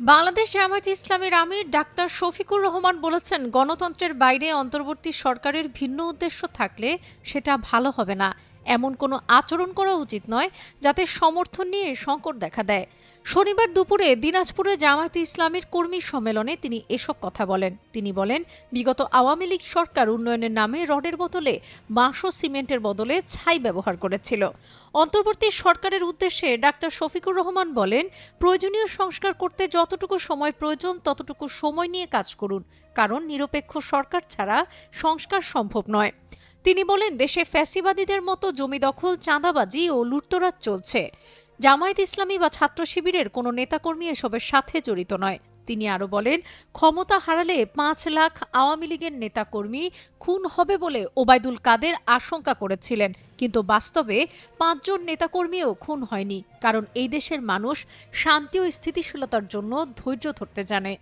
বাংলাদেশ জামায়াতে ইসলামীর আমির ডাক্তার শফিকুর রহমান বলেছেন, গণতন্ত্রের বাইরে অন্তর্বর্তী সরকারের ভিন্ন উদ্দেশ্য থাকলে সেটা ভালো হবে না। এমন কোনো আচরণ করা উচিত নয় যাতে সমর্থন নিয়ে সংকট দেখা দেয়। শনিবার দুপুরে দিনাজপুরে জামায়াতে ইসলামীর কর্মী সম্মেলনে তিনি এসব কথা বলেন। তিনি বলেন, বিগত আওয়ামী লীগ সরকার উন্নয়নের নামে রডের বদলে বাঁশ ও সিমেন্টের বদলে ছাই ব্যবহার করেছিল। অন্তর্বর্তী সরকারের উদ্দেশ্যে ডাক্তার শফিকুর রহমান বলেন, প্রয়োজনীয় সংস্কার করতে যতটুকু সময় প্রয়োজন ততটুকু সময় নিয়ে কাজ করুন, কারণ নিরপেক্ষ সরকার ছাড়া সংস্কার সম্ভব নয়। তিনি বলেন, দেশে ফ্যাসিবাদীদের মতো জমি দখল, চাঁদাবাজি ও লুটতরাজ চলছে। জামায়াত ইসলামী বা ছাত্র শিবিরের কোনো নেতাকর্মী এসবের সাথে জড়িত নয়। তিনি আরো বলেন, ক্ষমতা হারালে ৫ লাখ আওয়ামী লীগের নেতাকর্মী খুন হবে বলে ওবায়দুল কাদের আশঙ্কা করেছিলেন, কিন্তু বাস্তবে ৫ জন নেতাকর্মীও খুন হয়নি, কারণ এই দেশের মানুষ শান্তি ও স্থিতিশীলতার জন্য ধৈর্য ধরতে জানে।